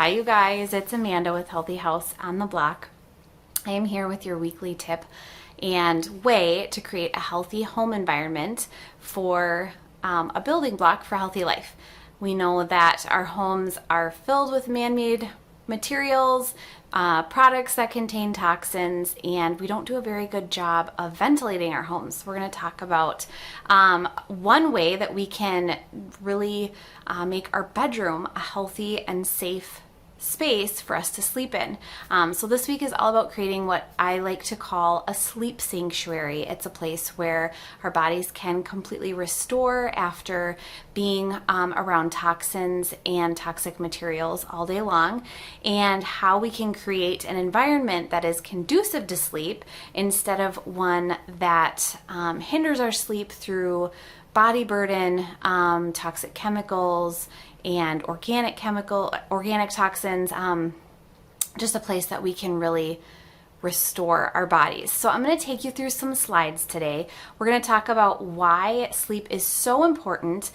Hi you guys, it's Amanda with Healthy House on the Block. I am here with your weekly tip and way to create a healthy home environment for a building block for healthy life. We know that our homes are filled with man-made materials, products that contain toxins, and we don't do a very good job of ventilating our homes. We're going to talk about one way that we can really make our bedroom a healthy and safe space for us to sleep in. So this week is all about creating what I like to call a sleep sanctuary. It's a place where our bodies can completely restore after being around toxins and toxic materials all day long, and how we can create an environment that is conducive to sleep instead of one that hinders our sleep through body burden, toxic chemicals, and organic toxins, just a place that we can really restore our bodies. So I'm going to take you through some slides today. We're going to talk about why sleep is so important,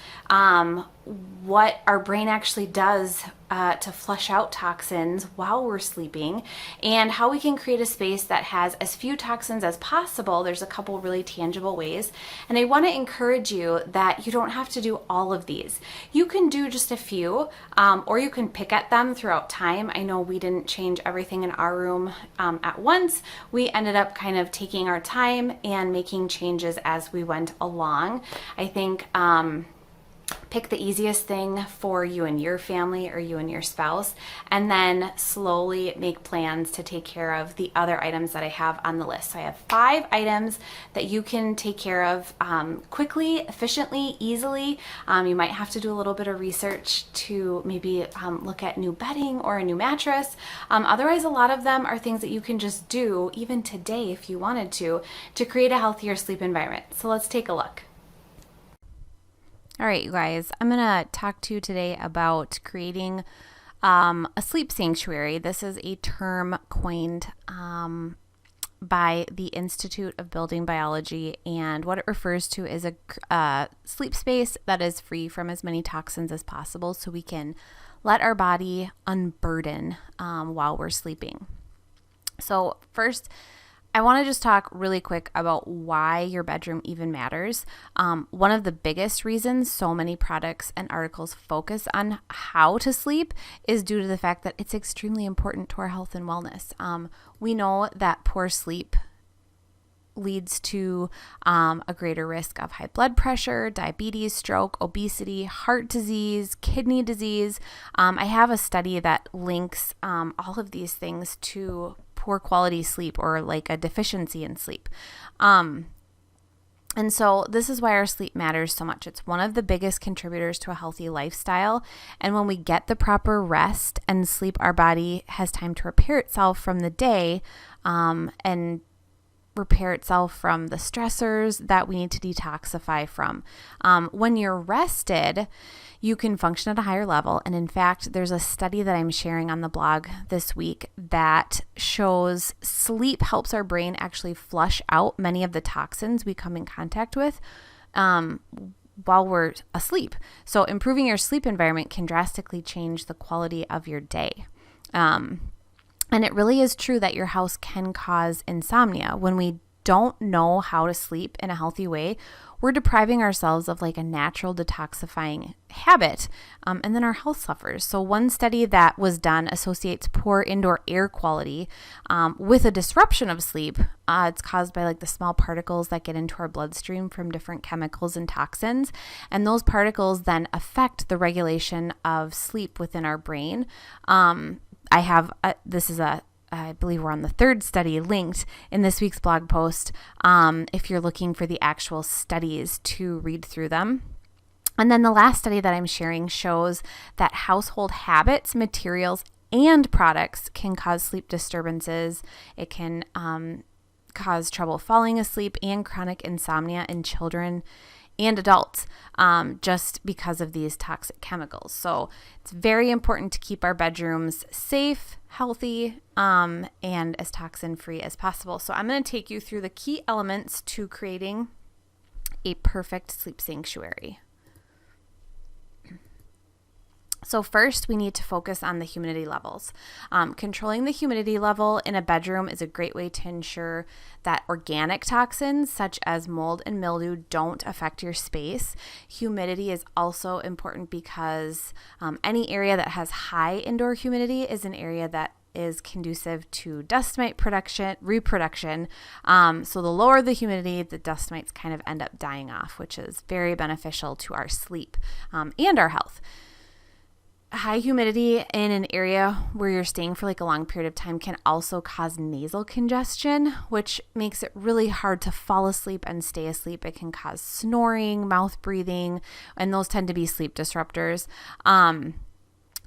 what our brain actually does to flush out toxins while we're sleeping, and how we can create a space that has as few toxins as possible. There's a couple really tangible ways, and I want to encourage you that you don't have to do all of these. You can do just a few, or you can pick at them throughout time. I know we didn't change everything in our room at once. We ended up kind of taking our time and making changes as we went along. I think pick the easiest thing for you and your family or you and your spouse, and then slowly make plans to take care of the other items that I have on the list. So I have 5 items that you can take care of quickly, efficiently, easily. You might have to do a little bit of research to maybe look at new bedding or a new mattress. Otherwise, a lot of them are things that you can just do even today if you wanted to create a healthier sleep environment. So let's take a look. All right, you guys, I'm going to talk to you today about creating a sleep sanctuary. This is a term coined by the Institute of Building Biology, and what it refers to is a sleep space that is free from as many toxins as possible so we can let our body unburden while we're sleeping. So first, I want to just talk really quick about why your bedroom even matters. One of the biggest reasons so many products and articles focus on how to sleep is due to the fact that it's extremely important to our health and wellness. We know that poor sleep leads to a greater risk of high blood pressure, diabetes, stroke, obesity, heart disease, kidney disease. I have a study that links all of these things to poor quality sleep or like a deficiency in sleep. And so this is why our sleep matters so much. It's one of the biggest contributors to a healthy lifestyle. And when we get the proper rest and sleep, our body has time to repair itself from the day and repair itself from the stressors that we need to detoxify from. When you're rested, you can function at a higher level. And in fact, there's a study that I'm sharing on the blog this week that shows sleep helps our brain actually flush out many of the toxins we come in contact with while we're asleep. So improving your sleep environment can drastically change the quality of your day. And it really is true that your house can cause insomnia. When we don't know how to sleep in a healthy way, we're depriving ourselves of like a natural detoxifying habit, and then our health suffers. So one study that was done associates poor indoor air quality with a disruption of sleep. It's caused by like the small particles that get into our bloodstream from different chemicals and toxins, and those particles then affect the regulation of sleep within our brain. I believe we're on the 3rd study linked in this week's blog post if you're looking for the actual studies to read through them. And then the last study that I'm sharing shows that household habits, materials, and products can cause sleep disturbances. It can cause trouble falling asleep and chronic insomnia in children and adults just because of these toxic chemicals. So it's very important to keep our bedrooms safe, healthy, and as toxin free as possible. So I'm going to take you through the key elements to creating a perfect sleep sanctuary. So first, we need to focus on the humidity levels. Controlling the humidity level in a bedroom is a great way to ensure that organic toxins such as mold and mildew don't affect your space. Humidity is also important because any area that has high indoor humidity is an area that is conducive to dust mite reproduction. So the lower the humidity, the dust mites kind of end up dying off, which is very beneficial to our sleep and our health. High humidity in an area where you're staying for like a long period of time can also cause nasal congestion, which makes it really hard to fall asleep and stay asleep. It can cause snoring, mouth breathing, and those tend to be sleep disruptors.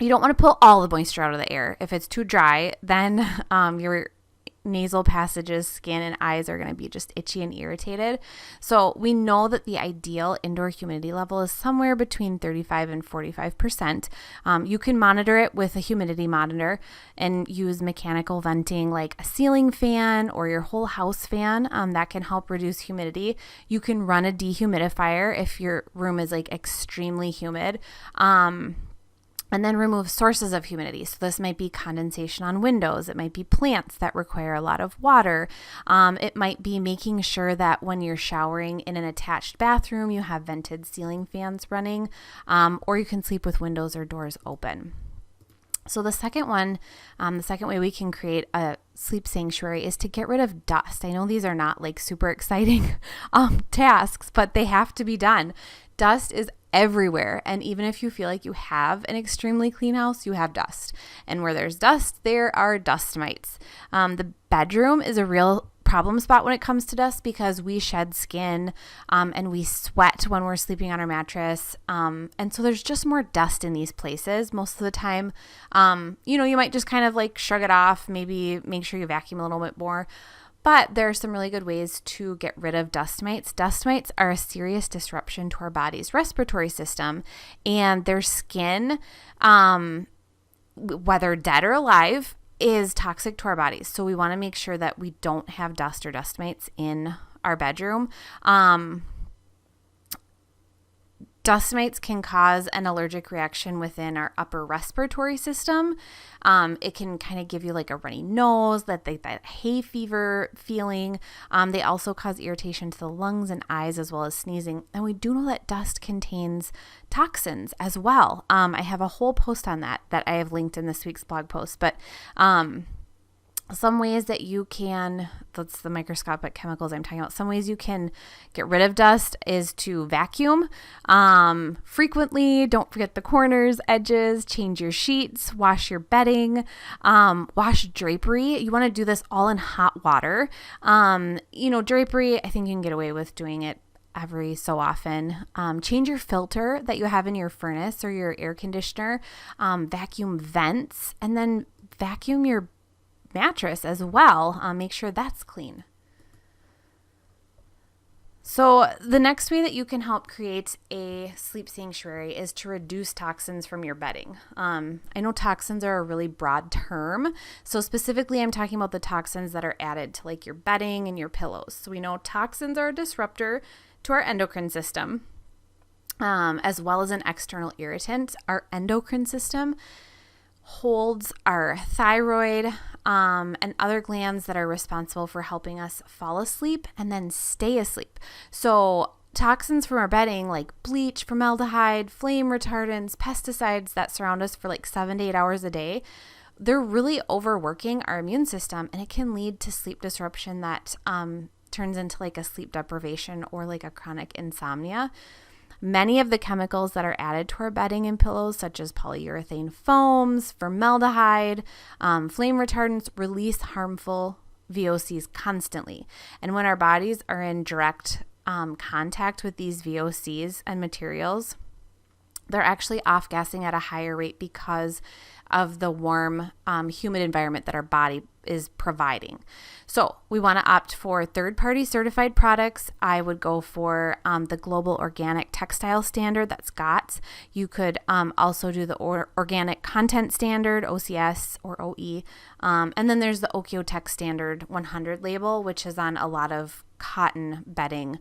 You don't want to pull all the moisture out of the air. If it's too dry, then your nasal passages, skin, and eyes are going to be just itchy and irritated. So we know that the ideal indoor humidity level is somewhere between 35 and 45%. You can monitor it with a humidity monitor and use mechanical venting like a ceiling fan or your whole house fan. That can help reduce humidity. You can run a dehumidifier if your room is like extremely humid. And then remove sources of humidity. So this might be condensation on windows. It might be plants that require a lot of water. It might be making sure that when you're showering in an attached bathroom, you have vented ceiling fans running, or you can sleep with windows or doors open. So the second way we can create a sleep sanctuary is to get rid of dust. I know these are not like super exciting tasks, but they have to be done. Dust is everywhere. And even if you feel like you have an extremely clean house, you have dust. And where there's dust, there are dust mites. The bedroom is a real problem spot when it comes to dust because we shed skin and we sweat when we're sleeping on our mattress. And so there's just more dust in these places most of the time. You might just kind of like shrug it off, maybe make sure you vacuum a little bit more. But there are some really good ways to get rid of dust mites. Dust mites are a serious disruption to our body's respiratory system, and their skin, whether dead or alive, is toxic to our bodies. So we want to make sure that we don't have dust or dust mites in our bedroom. Dust mites can cause an allergic reaction within our upper respiratory system. It can kind of give you like a runny nose, that hay fever feeling. They also cause irritation to the lungs and eyes as well as sneezing. And we do know that dust contains toxins as well. I have a whole post on that I have linked in this week's blog post. But some ways that you can, that's the microscopic chemicals I'm talking about. Some ways you can get rid of dust is to vacuum frequently. Don't forget the corners, edges, change your sheets, wash your bedding, wash drapery. You want to do this all in hot water. Drapery, I think you can get away with doing it every so often. Change your filter that you have in your furnace or your air conditioner. Vacuum vents, and then vacuum your mattress as well. Make sure that's clean. So the next way that you can help create a sleep sanctuary is to reduce toxins from your bedding. I know toxins are a really broad term. So specifically, I'm talking about the toxins that are added to like your bedding and your pillows. So we know toxins are a disruptor to our endocrine system, as well as an external irritant. Our endocrine system holds our thyroid and other glands that are responsible for helping us fall asleep and then stay asleep. So toxins from our bedding like bleach, formaldehyde, flame retardants, pesticides that surround us for like 7 to 8 hours a day, they're really overworking our immune system, and it can lead to sleep disruption that turns into like a sleep deprivation or like a chronic insomnia. Many of the chemicals that are added to our bedding and pillows, such as polyurethane foams, formaldehyde, flame retardants, release harmful VOCs constantly. And when our bodies are in direct contact with these VOCs and materials, they're actually off-gassing at a higher rate because of the warm, humid environment that our body is providing. So we want to opt for third-party certified products. I would go for the Global Organic Textile Standard, that's GOTS. You could also do the Organic Content Standard, OCS or OE. And then there's the Okeotech Standard 100 label, which is on a lot of cotton bedding,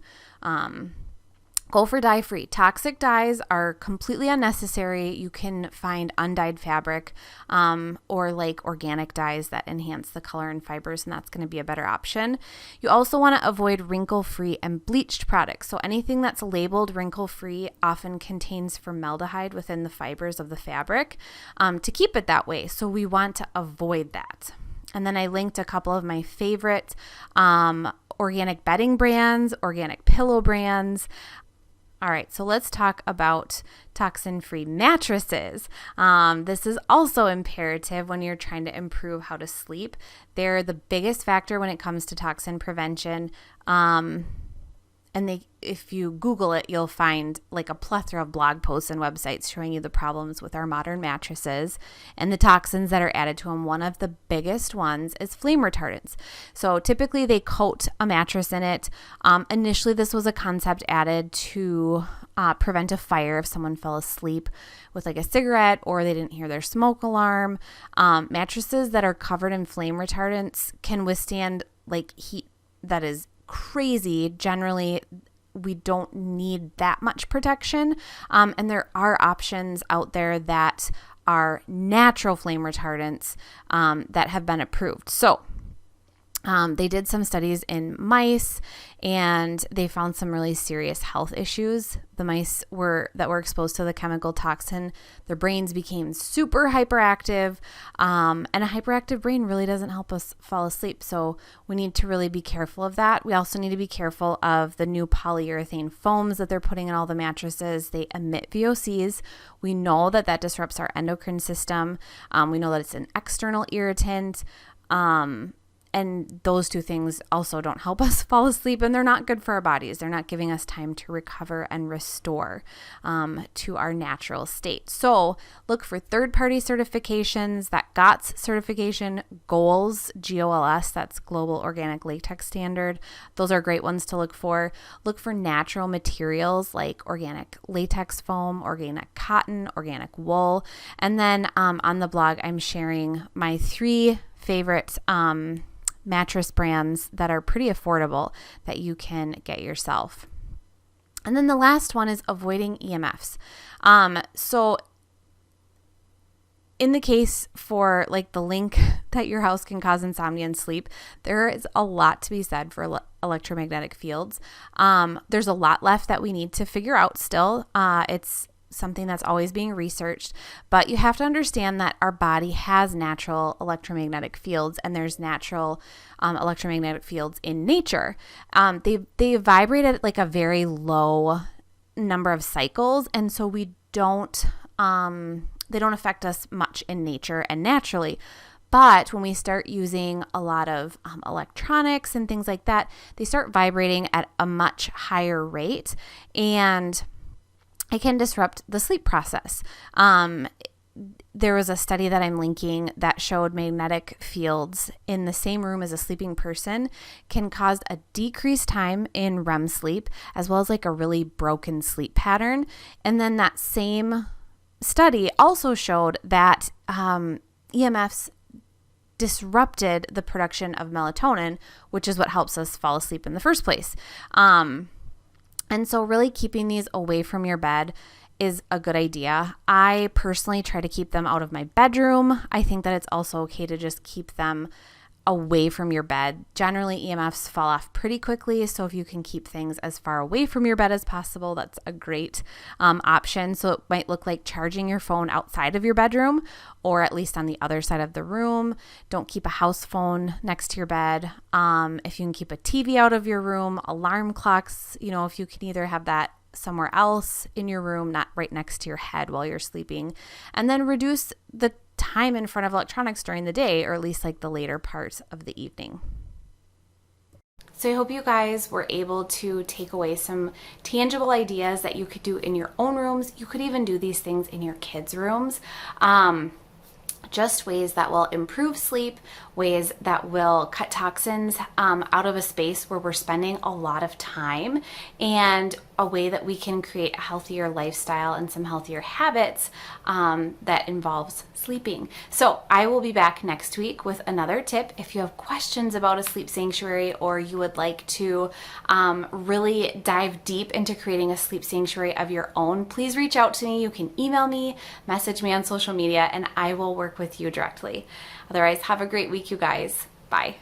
Go for dye-free. Toxic dyes are completely unnecessary. You can find undyed fabric or like organic dyes that enhance the color and fibers, and that's going to be a better option. You also want to avoid wrinkle-free and bleached products. So anything that's labeled wrinkle-free often contains formaldehyde within the fibers of the fabric to keep it that way. So we want to avoid that. And then I linked a couple of my favorite organic bedding brands, organic pillow brands. All right, so let's talk about toxin-free mattresses. This is also imperative when you're trying to improve how to sleep. They're the biggest factor when it comes to toxin prevention. And if you Google it, you'll find like a plethora of blog posts and websites showing you the problems with our modern mattresses and the toxins that are added to them. One of the biggest ones is flame retardants. So typically they coat a mattress in it. Initially, this was a concept added to prevent a fire if someone fell asleep with like a cigarette or they didn't hear their smoke alarm. Mattresses that are covered in flame retardants can withstand like heat that is crazy. Generally, we don't need that much protection. And there are options out there that are natural flame retardants that have been approved. So they did some studies in mice and they found some really serious health issues. The mice that were exposed to the chemical toxin, their brains became super hyperactive, and a hyperactive brain really doesn't help us fall asleep. So we need to really be careful of that. We also need to be careful of the new polyurethane foams that they're putting in all the mattresses. They emit VOCs. We know that disrupts our endocrine system. We know that it's an external irritant. And those two things also don't help us fall asleep, and they're not good for our bodies. They're not giving us time to recover and restore to our natural state. So look for third-party certifications. That GOTS certification, GOLS, G-O-L-S, that's Global Organic Latex Standard. Those are great ones to look for. Look for natural materials like organic latex foam, organic cotton, organic wool. And then on the blog, I'm sharing my 3 favorite mattress brands that are pretty affordable that you can get yourself. And then the last one is avoiding EMFs. So in the case for like the link that your house can cause insomnia and sleep, there is a lot to be said for electromagnetic fields. There's a lot left that we need to figure out still. It's something that's always being researched, but you have to understand that our body has natural electromagnetic fields, and there's natural electromagnetic fields in nature. They vibrate at like a very low number of cycles, and so they don't affect us much in nature and naturally. But when we start using a lot of electronics and things like that, they start vibrating at a much higher rate, and it can disrupt the sleep process. There was a study that I'm linking that showed magnetic fields in the same room as a sleeping person can cause a decreased time in REM sleep, as well as like a really broken sleep pattern. And then that same study also showed that EMFs disrupted the production of melatonin, which is what helps us fall asleep in the first place. And so really keeping these away from your bed is a good idea. I personally try to keep them out of my bedroom. I think that it's also okay to just keep them away from your bed. Generally, EMFs fall off pretty quickly, so if you can keep things as far away from your bed as possible, that's a great option. So it might look like charging your phone outside of your bedroom, or at least on the other side of the room. Don't keep a house phone next to your bed. If you can keep a TV out of your room, alarm clocks, if you can either have that somewhere else in your room, not right next to your head while you're sleeping, and then reduce the time in front of electronics during the day, or at least like the later parts of the evening. So I hope you guys were able to take away some tangible ideas that you could do in your own rooms. You could even do these things in your kids' rooms. Just ways that will improve sleep, ways that will cut toxins out of a space where we're spending a lot of time. And a way that we can create a healthier lifestyle and some healthier habits that involves sleeping. So I will be back next week with another tip. If you have questions about a sleep sanctuary, or you would like to really dive deep into creating a sleep sanctuary of your own, please reach out to me. You can email me, message me on social media, and I will work with you directly. Otherwise, have a great week, you guys. Bye.